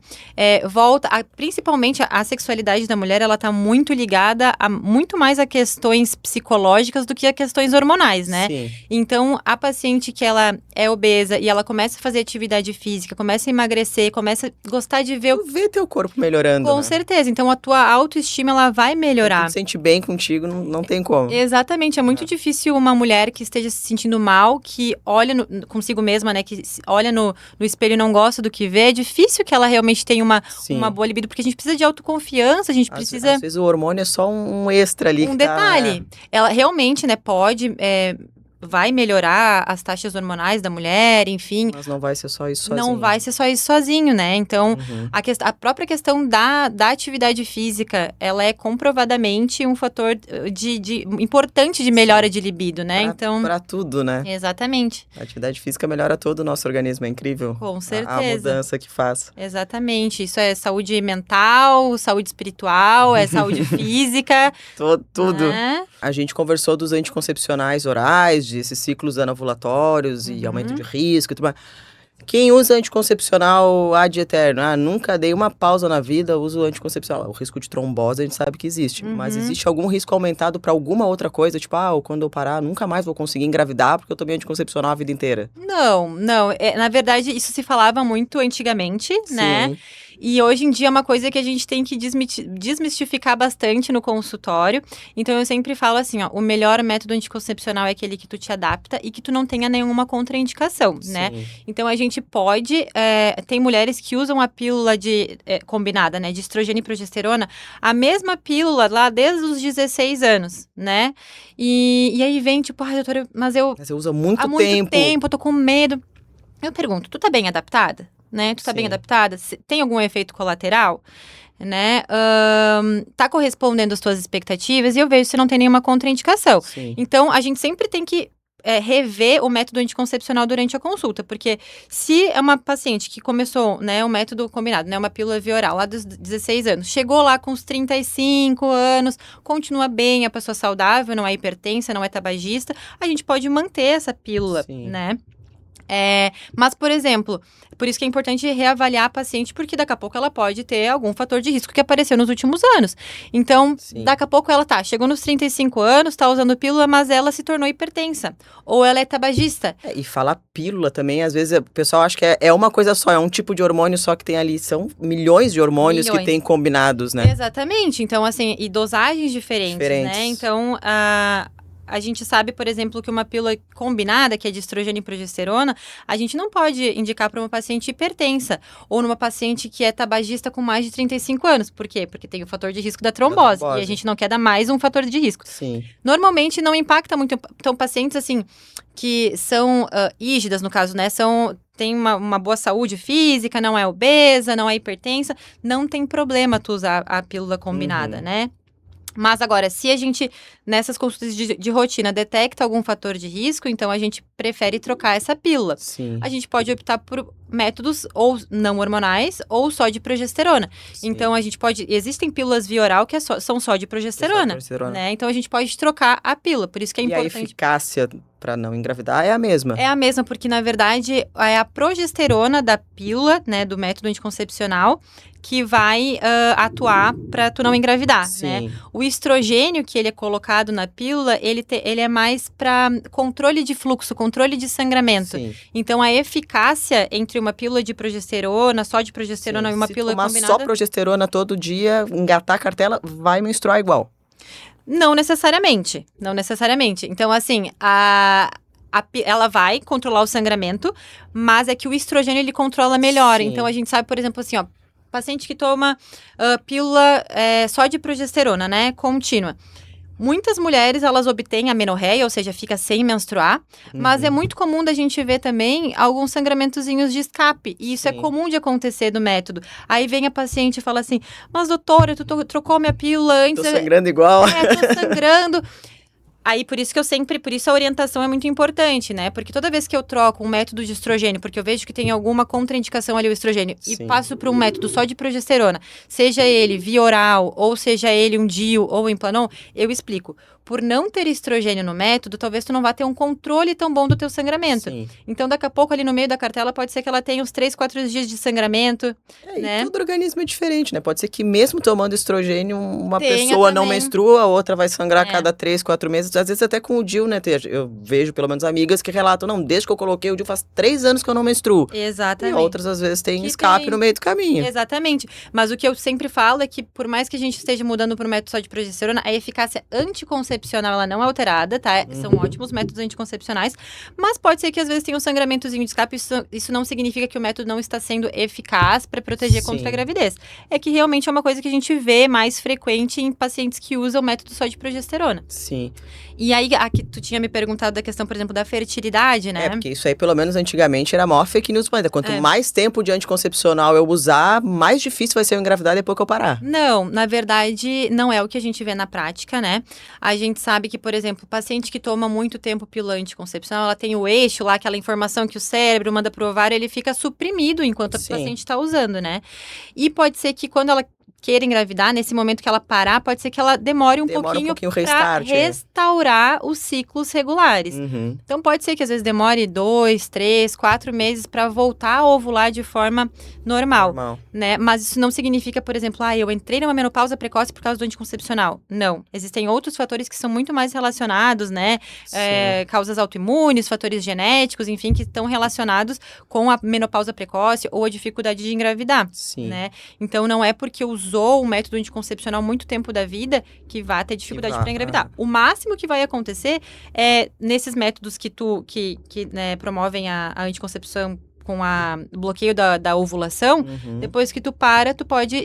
principalmente a sexualidade da mulher, ela tá muito ligada muito mais a questões psicológicas do que a questões hormonais, né? Sim. Então, a paciente que ela é obesa e ela começa a fazer atividade física, começa a emagrecer, começa a gostar de ver Vê teu corpo melhorando, com né? certeza. Então, a tua autoestima, ela vai melhorar. Tu te sente bem contigo, não tem como. Exatamente. É muito difícil uma mulher que esteja se sentindo mal, que olha consigo mesma, né? Que olha no espelho e não gosta do que vê. É difícil que ela realmente tenha uma boa libido, porque a gente precisa de autoconfiança, a gente precisa... Às vezes o hormônio é só um extra ali. Um detalhe. Ela realmente, né, vai melhorar as taxas hormonais da mulher, enfim. Mas não vai ser só isso sozinho. Não vai ser só isso sozinho, né? Então, a própria questão da atividade física, ela é comprovadamente um fator importante de melhora de libido, né? Pra tudo, né? Exatamente. A atividade física melhora todo o nosso organismo, é incrível. Com certeza. A mudança que faz. Exatamente. Isso é saúde mental, saúde espiritual, é saúde física. Tudo. Né? A gente conversou dos anticoncepcionais orais, esses ciclos anovulatórios e aumento de risco e tudo mais. Quem usa anticoncepcional ad eterno? Nunca dei uma pausa na vida, uso anticoncepcional. O risco de trombose a gente sabe que existe. Mas existe algum risco aumentado para alguma outra coisa? Tipo, quando eu parar, nunca mais vou conseguir engravidar porque eu tomei anticoncepcional a vida inteira. Não. Na verdade, isso se falava muito antigamente, né? Sim. E hoje em dia é uma coisa que a gente tem que desmistificar bastante no consultório. Então, eu sempre falo assim, ó, o melhor método anticoncepcional é aquele que tu te adapta e que tu não tenha nenhuma contraindicação, né? Então, a gente pode... tem mulheres que usam a pílula combinada, né? De estrogênio e progesterona, a mesma pílula lá desde os 16 anos, né? E aí vem, tipo, doutora, mas você usa muito tempo. Há muito tempo, eu tô com medo. Eu pergunto, tu tá bem adaptada? Né? Tu tá bem adaptada? Tem algum efeito colateral? Né? Tá correspondendo às tuas expectativas? E eu vejo se não tem nenhuma contraindicação. Então, a gente sempre tem que rever o método anticoncepcional durante a consulta, porque se é uma paciente que começou, né, o método combinado, né, uma pílula via oral lá dos 16 anos, chegou lá com os 35 anos, continua bem, a pessoa saudável, não é hipertensa, não é tabagista, a gente pode manter essa pílula, né? Mas, por exemplo, por isso que é importante reavaliar a paciente, porque daqui a pouco ela pode ter algum fator de risco que apareceu nos últimos anos. Então, daqui a pouco ela chegou nos 35 anos, tá usando pílula, mas ela se tornou hipertensa. Ou ela é tabagista. E falar pílula também, às vezes o pessoal acha que é uma coisa só, é um tipo de hormônio só que tem ali. São milhões de hormônios que tem combinados, né? Exatamente. Então, assim, e dosagens diferentes. Né? Então, a gente sabe, por exemplo, que uma pílula combinada, que é de estrogênio e progesterona, a gente não pode indicar para uma paciente hipertensa ou numa paciente que é tabagista com mais de 35 anos. Por quê? Porque tem o fator de risco da trombose. E a gente não quer dar mais um fator de risco. Normalmente não impacta muito. Então, pacientes assim que são rígidas, no caso, né? Tem uma boa saúde física, não é obesa, não é hipertensa, não tem problema tu usar a pílula combinada, né? Mas agora, se a gente, nessas consultas de rotina, detecta algum fator de risco, então a gente prefere trocar essa pílula. A gente pode optar por métodos ou não hormonais ou só de progesterona. Então, a gente pode... Existem pílulas via oral que são só de progesterona, né? Então, a gente pode trocar a pílula, por isso que é importante... E a eficácia para não engravidar é a mesma? É a mesma, porque, na verdade, é a progesterona da pílula, né, do método anticoncepcional, que vai atuar para tu não engravidar, né? O estrogênio que ele é colocado na pílula, ele é mais para controle de fluxo, controle de sangramento. Então, a eficácia entre uma pílula de progesterona, só de progesterona e uma pílula combinada... Se tomar só progesterona todo dia, engatar a cartela, vai menstruar igual? Não necessariamente, não necessariamente. Então, assim, ela vai controlar o sangramento, mas é que o estrogênio, ele controla melhor. Então, a gente sabe, por exemplo, assim, ó, paciente que toma pílula só de progesterona, né, contínua. Muitas mulheres, elas obtêm amenorreia, ou seja, fica sem menstruar, mas é muito comum da gente ver também alguns sangramentozinhos de escape, e isso é comum de acontecer do método. Aí vem a paciente e fala assim, mas doutora, tu trocou minha pílula antes... Tô sangrando igual. Tô sangrando... Aí, por isso a orientação é muito importante, né? Porque toda vez que eu troco um método de estrogênio, porque eu vejo que tem alguma contraindicação ali o estrogênio, e passo para um método só de progesterona, seja ele via oral, ou seja ele um DIU ou Implanon, eu explico. Por não ter estrogênio no método, talvez tu não vá ter um controle tão bom do teu sangramento. Sim. Então, daqui a pouco, ali no meio da cartela, pode ser que ela tenha uns 3, 4 dias de sangramento, né? E todo organismo é diferente, né? Pode ser que mesmo tomando estrogênio, uma Tenha pessoa não também. menstrua, a outra vai sangrar a cada 3, 4 meses. Às vezes até com o DIU, né? Eu vejo pelo menos amigas que relatam, não, desde que eu coloquei o DIU faz 3 anos que eu não menstruo. Exatamente. E outras, às vezes, tem Que escape no meio do caminho. Exatamente. Mas o que eu sempre falo é que, por mais que a gente esteja mudando para um método só de progesterona, a eficácia anticoncepcional, ela não é alterada, tá? São ótimos métodos anticoncepcionais, mas pode ser que às vezes tenha um sangramentozinho de escape, isso não significa que o método não está sendo eficaz para proteger contra a gravidez. É que realmente é uma coisa que a gente vê mais frequente em pacientes que usam o método só de progesterona. Sim. E aí, aqui tu tinha me perguntado da questão, por exemplo, da fertilidade, né? Porque isso aí, pelo menos antigamente, era a maior fake news do planeta. Quanto mais tempo de anticoncepcional eu usar, mais difícil vai ser eu engravidar depois que eu parar. Não, na verdade, não é o que a gente vê na prática, né? A gente sabe que, por exemplo, o paciente que toma muito tempo pílula anticoncepcional, ela tem o eixo lá, aquela informação que o cérebro manda pro ovário, ele fica suprimido enquanto a paciente está usando, né? E pode ser que quando ela queira engravidar, nesse momento que ela parar, pode ser que ela demore um pouquinho para restaurar os ciclos regulares. Então, pode ser que às vezes demore 2, 3, 4 meses para voltar a ovular de forma normal, né? Mas isso não significa, por exemplo, eu entrei numa menopausa precoce por causa do anticoncepcional. Não. Existem outros fatores que são muito mais relacionados, né? Causas autoimunes, fatores genéticos, enfim, que estão relacionados com a menopausa precoce ou a dificuldade de engravidar, né? Então, não é porque usou um método anticoncepcional muito tempo da vida que vai ter dificuldade para engravidar. O máximo que vai acontecer é nesses métodos que né, promovem a anticoncepção com o bloqueio da ovulação, depois que tu para, tu pode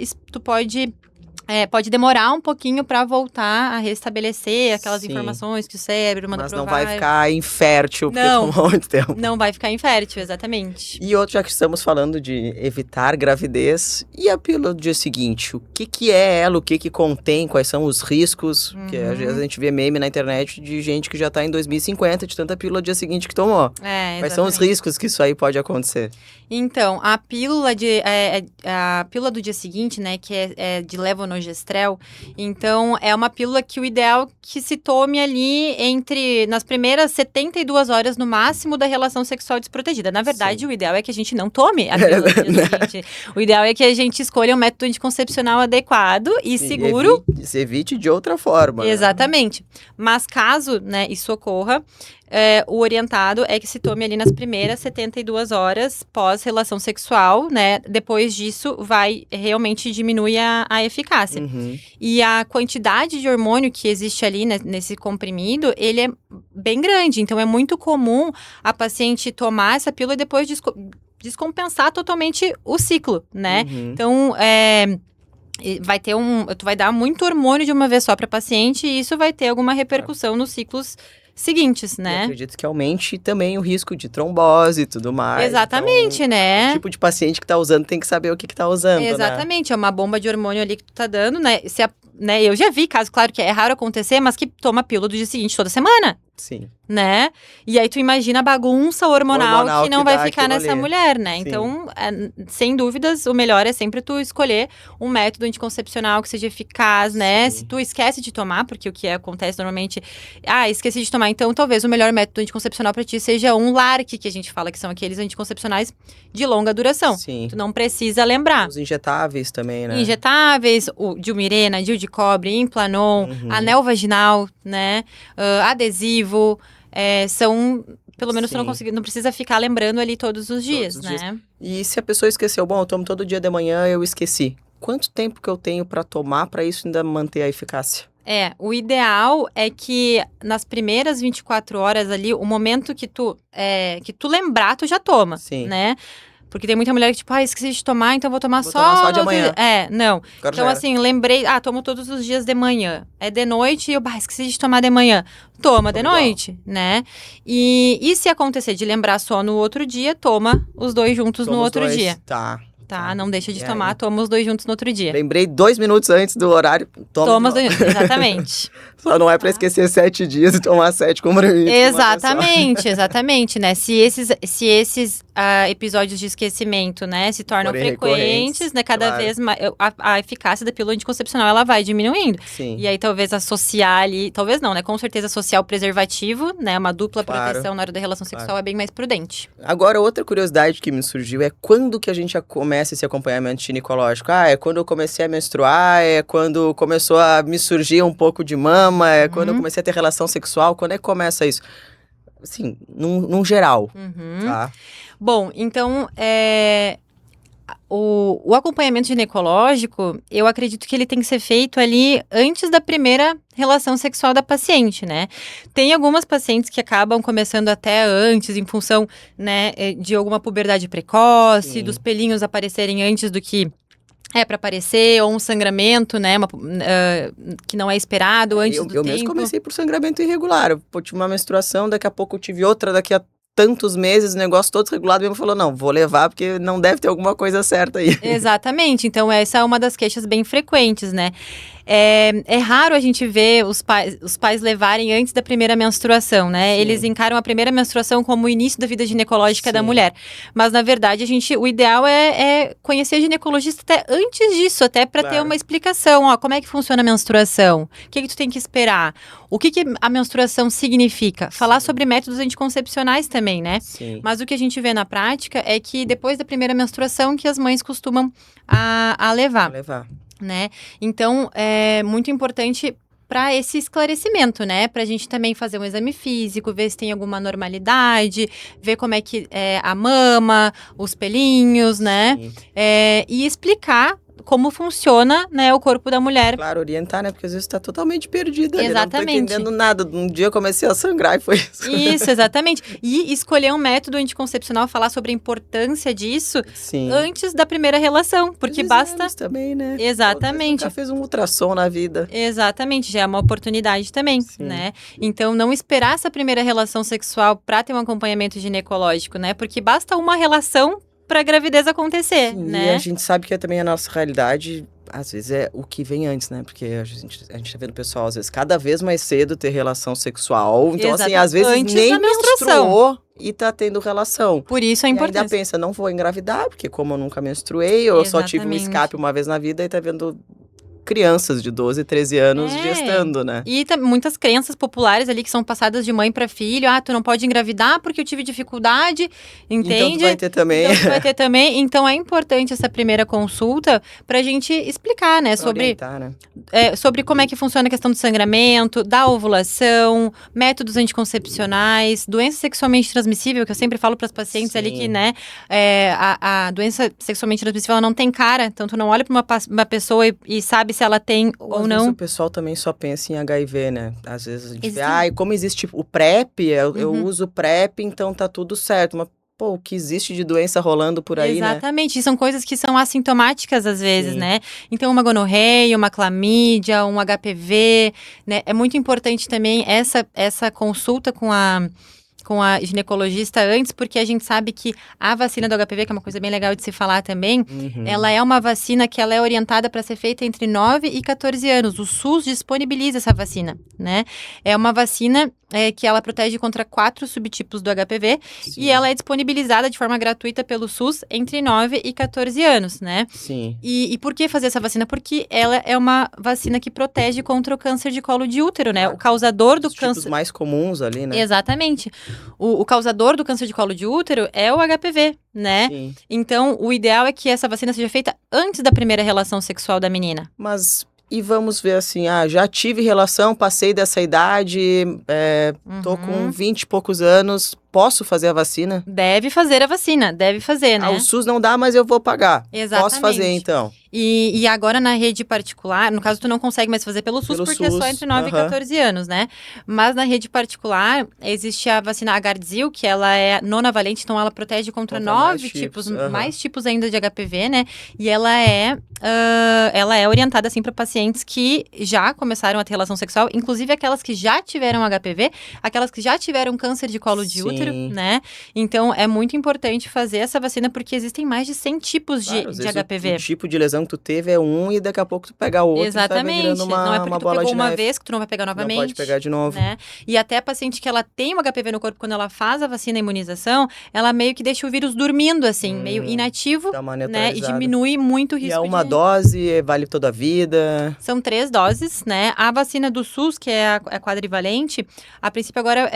demorar um pouquinho para voltar a restabelecer aquelas informações que o cérebro manda pro ovário. Mas não vai ficar infértil porque tomou muito tempo. Não vai ficar infértil, exatamente. E outro, já que estamos falando de evitar gravidez, e a pílula do dia seguinte? O que é ela? O que contém? Quais são os riscos? Porque às vezes a gente vê meme na internet de gente que já tá em 2050 de tanta pílula do dia seguinte que tomou. Quais são os riscos que isso aí pode acontecer? Então, a pílula do dia seguinte, né, que é de levonorgestrel, então é uma pílula que o ideal é que se tome ali nas primeiras 72 horas no máximo da relação sexual desprotegida. Na verdade, o ideal é que a gente não tome a pílula do dia seguinte. O ideal é que a gente escolha um método anticoncepcional adequado e seguro. Evite de outra forma. Exatamente. Mas caso, né, isso ocorra, o orientado é que se tome ali nas primeiras 72 horas pós relação sexual, né? Depois disso, realmente diminui a eficácia. E a quantidade de hormônio que existe ali nesse comprimido, ele é bem grande. Então, é muito comum a paciente tomar essa pílula e depois descompensar totalmente o ciclo, né? Então, tu vai dar muito hormônio de uma vez só para paciente e isso vai ter alguma repercussão nos ciclos seguintes, né? Eu acredito que aumente também o risco de trombose e tudo mais. Exatamente, então, né? O tipo de paciente que tá usando tem que saber o que tá usando, Exatamente, é uma bomba de hormônio ali que tu tá dando, né? Eu já vi caso, claro que é raro acontecer, mas que toma pílula do dia seguinte toda semana. Sim. Né? E aí tu imagina a bagunça hormonal que não vai ficar nessa mulher, né? Sim. Então, sem dúvidas, o melhor é sempre tu escolher um método anticoncepcional que seja eficaz, né? Sim. Se tu esquece de tomar, porque o que acontece normalmente, esqueci de tomar, então talvez o melhor método anticoncepcional pra ti seja um LARC, que a gente fala que são aqueles anticoncepcionais de longa duração. Sim. Tu não precisa lembrar. Os injetáveis também, né? Injetáveis, o Dilmirena, Dil de cobre, Implanon, anel vaginal, né? Adesivo. São, pelo menos, tu não precisa ficar lembrando ali todos os dias, né? E se a pessoa esqueceu, eu tomo todo dia de manhã, eu esqueci. Quanto tempo que eu tenho para tomar para isso ainda manter a eficácia? O ideal é que nas primeiras 24 horas ali, o momento que tu lembrar, tu já toma, né? Porque tem muita mulher que, esqueci de tomar, então vou tomar só de manhã. Não. Agora então, assim, lembrei, tomo todos os dias de manhã. É de noite e eu, esqueci de tomar de manhã. Toma de noite, né? E se acontecer de lembrar só no outro dia, toma os dois juntos no outro dia. Tá. tá? Não deixa de tomar, toma os 2 juntos no outro dia. Lembrei 2 minutos antes do horário, toma os 2 juntos, exatamente. Só não é pra esquecer 7 dias e tomar 7 comprimidos. Exatamente, né? Se esses episódios de esquecimento, né, se tornam frequentes, né, cada vez mais, a eficácia da pílula anticoncepcional, ela vai diminuindo. Sim. E aí, talvez associar ali, talvez não, né, com certeza associar o preservativo, né, uma dupla proteção na hora da relação sexual é bem mais prudente. Agora, outra curiosidade que me surgiu é quando que a gente começa esse acompanhamento ginecológico? É quando eu comecei a menstruar, é quando começou a me surgir um pouco de mama, é quando eu comecei a ter relação sexual, quando é que começa isso? Assim, num geral, tá? Bom, então, o acompanhamento ginecológico, eu acredito que ele tem que ser feito ali antes da primeira relação sexual da paciente, né? Tem algumas pacientes que acabam começando até antes, em função, né, de alguma puberdade precoce, dos pelinhos aparecerem antes do que é para aparecer, ou um sangramento, né, que não é esperado antes do tempo. Eu mesmo comecei por sangramento irregular. Eu tive uma menstruação, daqui a pouco eu tive outra, daqui a tantos meses, o negócio todo regulado, mesmo falou, não, vou levar porque não deve ter alguma coisa certa aí. Exatamente, então essa é uma das queixas bem frequentes, né? É raro a gente ver os pais levarem antes da primeira menstruação, né? Sim. Eles encaram a primeira menstruação como o início da vida ginecológica da mulher. Mas, na verdade, o ideal é conhecer a ginecologista até antes disso, até para ter uma explicação. Ó, como é que funciona a menstruação? O que tu tem que esperar? O que a menstruação significa? Falar sobre métodos anticoncepcionais também, né? Sim. Mas o que a gente vê na prática é que depois da primeira menstruação que as mães costumam a levar. Né? Então, é muito importante para esse esclarecimento, né? Para a gente também fazer um exame físico, ver se tem alguma normalidade, ver como é que é a mama, os pelinhos, né? E explicar como funciona, né, o corpo da mulher. Claro, orientar, né? Porque às vezes está totalmente perdida. Exatamente. Não tô entendendo nada. Um dia eu comecei a sangrar e foi isso. Isso, exatamente. E escolher um método anticoncepcional, falar sobre a importância disso antes da primeira relação. Porque basta... também, né? Exatamente. Nunca fez um ultrassom na vida. Exatamente, já é uma oportunidade também, né? Então, não esperar essa primeira relação sexual para ter um acompanhamento ginecológico, né? Porque basta uma relação para a gravidez acontecer, né? E a gente sabe que também a nossa realidade, às vezes, é o que vem antes, né? Porque a gente tá vendo o pessoal, às vezes, cada vez mais cedo ter relação sexual. Então, assim, às vezes antes nem da menstruação. menstruou e tá tendo relação. Por isso a importância. E ainda pensa, não vou engravidar, porque como eu nunca menstruei, ou eu só tive um escape uma vez na vida e tá vendo crianças de 12, 13 anos gestando, né? E muitas crenças populares ali que são passadas de mãe para filho. Ah, tu não pode engravidar porque eu tive dificuldade, entende? Então tu vai ter também. Então é importante essa primeira consulta pra gente explicar, né? Sobre como é que funciona a questão do sangramento, da ovulação, métodos anticoncepcionais, doença sexualmente transmissível, que eu sempre falo para as pacientes ali que, né, a doença sexualmente transmissível, ela não tem cara, então tu não olha para uma pessoa e sabe se ela tem ou não. Às vezes o pessoal também só pensa em HIV, né? Às vezes a gente vê, e como existe o PrEP, eu uso PrEP, então tá tudo certo. Mas, pô, o que existe de doença rolando por aí, né? Exatamente, são coisas que são assintomáticas às vezes, né? Então, uma gonorreia, uma clamídia, um HPV, né? É muito importante também essa consulta com a ginecologista antes, porque a gente sabe que a vacina do HPV, que é uma coisa bem legal de se falar também, ela é uma vacina que ela é orientada para ser feita entre 9 e 14 anos. O SUS disponibiliza essa vacina, né? É uma vacina que ela protege contra 4 subtipos do HPV e ela é disponibilizada de forma gratuita pelo SUS entre 9 e 14 anos, né? Sim. E por que fazer essa vacina? Porque ela é uma vacina que protege contra o câncer de colo de útero, né? O causador do câncer... Os tipos mais comuns ali, né? Exatamente. O causador do câncer de colo de útero é o HPV, né? Sim. Então, o ideal é que essa vacina seja feita antes da primeira relação sexual da menina. Mas... E vamos ver assim, já tive relação, passei dessa idade, tô com 20 e poucos anos, posso fazer a vacina? Deve fazer a vacina, deve fazer, né? O SUS não dá, mas eu vou pagar. Exatamente. Posso fazer, então? E agora na rede particular, no caso tu não consegue mais fazer pelo SUS, porque é só entre 9 e 14 anos, né? Mas na rede particular, existe a vacina Gardasil, que ela é nonavalente, então ela protege contra 9 tipos, mais tipos ainda de HPV, né? E ela é orientada, assim, para pacientes que já começaram a ter relação sexual, inclusive aquelas que já tiveram HPV, aquelas que já tiveram câncer de colo de útero, né? Então, é muito importante fazer essa vacina, porque existem mais de 100 tipos de HPV. O tipo de lesão que tu teve é um e daqui a pouco tu pega outro. Exatamente. E tá virando não é porque tu pegou uma vez que tu não vai pegar novamente. Não pode pegar de novo. Né? E até a paciente que ela tem um HPV no corpo, quando ela faz a vacina e imunização, ela meio que deixa o vírus dormindo, assim, meio inativo, né? E diminui muito o risco. E é uma dose, vale toda a vida. São 3 doses, né? A vacina do SUS, que é a quadrivalente, a princípio agora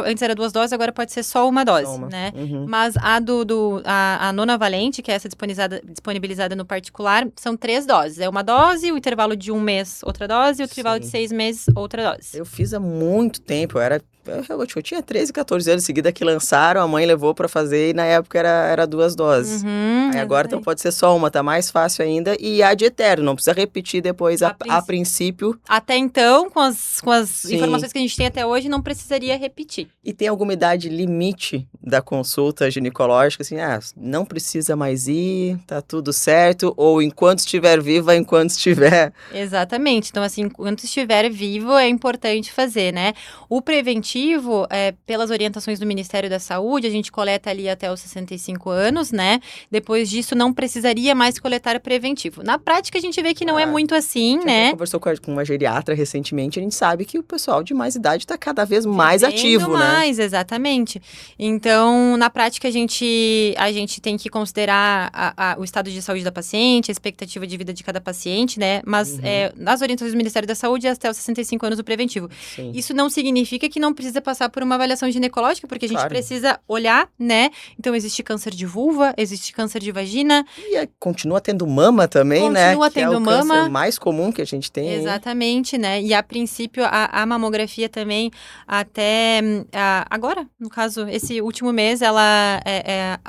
antes era 2 doses, agora pode ser só uma dose, né? Mas a nonavalente, que é essa disponibilizada no particular, são 3 doses. É uma dose, o intervalo de 1 mês, outra dose, e o intervalo de 6 meses, outra dose. Eu fiz há muito tempo, eu tinha 13, 14 anos, em seguida que lançaram, a mãe levou pra fazer e na época era 2 doses. Aí agora então pode ser só uma, tá mais fácil ainda e há de eterno, não precisa repetir depois a princípio. Até então, com as informações que a gente tem até hoje, não precisaria repetir. E tem alguma idade limite da consulta ginecológica, assim, não precisa mais ir, tá tudo certo, ou enquanto estiver viva, enquanto estiver... Exatamente, então assim, enquanto estiver vivo é importante fazer, né? O preventivo, pelas orientações do Ministério da Saúde, a gente coleta ali até os 65 anos, né? Depois disso, não precisaria mais coletar preventivo. Na prática, a gente vê que não é muito assim, né? A gente conversou com uma geriatra recentemente, a gente sabe que o pessoal de mais idade está cada vez mais ativo, né? Mais, exatamente. Então, na prática, a gente tem que considerar o estado de saúde da paciente, a expectativa de vida de cada paciente, né? Mas nas orientações do Ministério da Saúde, é até os 65 anos o preventivo. Sim. Isso não significa que não precisa passar por uma avaliação ginecológica, porque a gente precisa olhar, né? Então, existe câncer de vulva, existe câncer de vagina. E continua tendo mama também, né? Continua tendo mama. Que é o câncer mais comum que a gente tem. Exatamente, né? E a princípio, a mamografia também, até agora, no caso, esse último mês,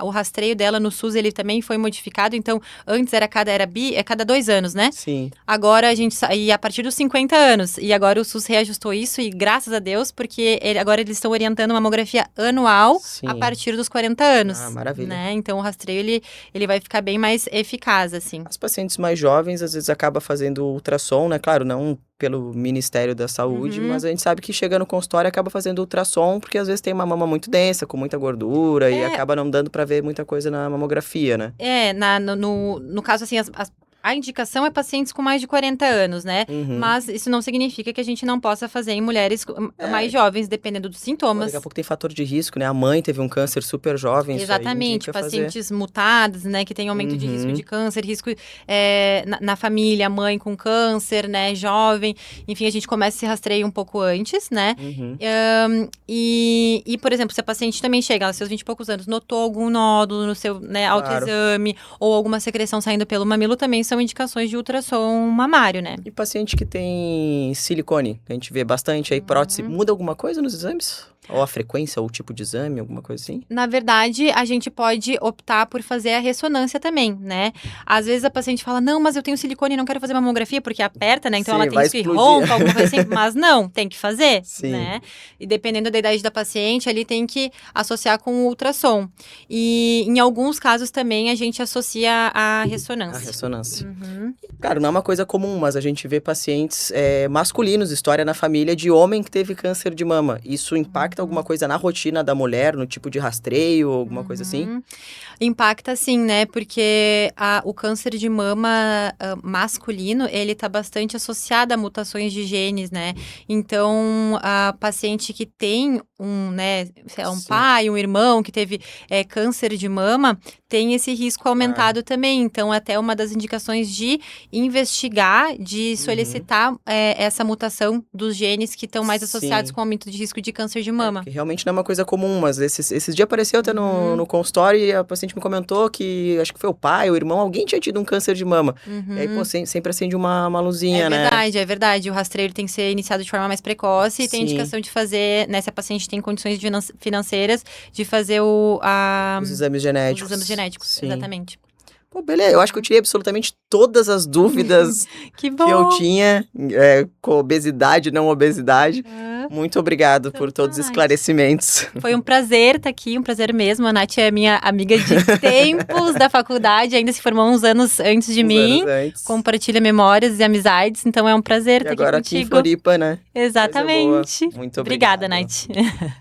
o rastreio dela no SUS, ele também foi modificado. Então, antes era cada 2 anos, né? Sim. Agora e a partir dos 50 anos. E agora o SUS reajustou isso, e graças a Deus, porque agora eles estão orientando mamografia anual a partir dos 40 anos. Maravilha. Né? Então, o rastreio, ele vai ficar bem mais eficaz, assim. As pacientes mais jovens, às vezes, acabam fazendo ultrassom, né? Claro, não pelo Ministério da Saúde, mas a gente sabe que chega no consultório acaba fazendo ultrassom, porque às vezes tem uma mama muito densa, com muita gordura, e acaba não dando pra ver muita coisa na mamografia, né? No caso, assim, a indicação é pacientes com mais de 40 anos, né? Mas isso não significa que a gente não possa fazer em mulheres mais jovens, dependendo dos sintomas. Daqui a pouco tem fator de risco, né? A mãe teve um câncer super jovem. Exatamente, pacientes mutadas, né? Que tem aumento de risco de câncer, risco na família, mãe com câncer, né? Jovem. Enfim, a gente começa esse rastreio um pouco antes, né? E, por exemplo, se a paciente também chega aos seus 20 e poucos anos, notou algum nódulo no seu autoexame, ou alguma secreção saindo pelo mamilo, também são indicações de ultrassom mamário, né? E paciente que tem silicone, que a gente vê bastante aí, prótese, muda alguma coisa nos exames? Ou a frequência, ou o tipo de exame, alguma coisa assim? Na verdade, a gente pode optar por fazer a ressonância também, né? Às vezes a paciente fala, não, mas eu tenho silicone e não quero fazer mamografia, porque aperta, né? Então ela tem isso e rompa, alguma coisa assim. Mas não, tem que fazer, né? E dependendo da idade da paciente, ali tem que associar com o ultrassom. E em alguns casos também a gente associa a ressonância. A ressonância. Claro, não é uma coisa comum, mas a gente vê pacientes masculinos, história na família de homem que teve câncer de mama. Isso impacta alguma coisa na rotina da mulher, no tipo de rastreio, alguma coisa assim? Impacta sim, né? Porque o câncer de mama masculino, ele tá bastante associado a mutações de genes, né? Então, a paciente que tem um pai, um irmão que teve câncer de mama, tem esse risco aumentado também. Então, até uma das indicações de investigar, de solicitar essa mutação dos genes que estão mais associados com o aumento de risco de câncer de mama. Que realmente não é uma coisa comum, mas esses dias apareceu até no consultório e a paciente me comentou que, acho que foi o pai, o irmão, alguém tinha tido um câncer de mama. E aí, sempre acende uma luzinha, né? É verdade. O rastreio tem que ser iniciado de forma mais precoce e tem indicação de fazer, né, se a paciente tem condições financeiras, de fazer os exames genéticos. Exatamente. Pô, beleza, eu acho que eu tirei absolutamente todas as dúvidas Que que bom! eu tinha com obesidade, não obesidade. Muito obrigado por todos os Nath. esclarecimentos. Foi um prazer estar aqui, um prazer mesmo. A Nath é minha amiga de tempos da faculdade, ainda se formou uns anos antes de mim. Compartilha memórias e amizades, então é um prazer estar aqui agora aqui em contigo. Floripa, né? Exatamente. Muito Obrigada, obrigado. Nath.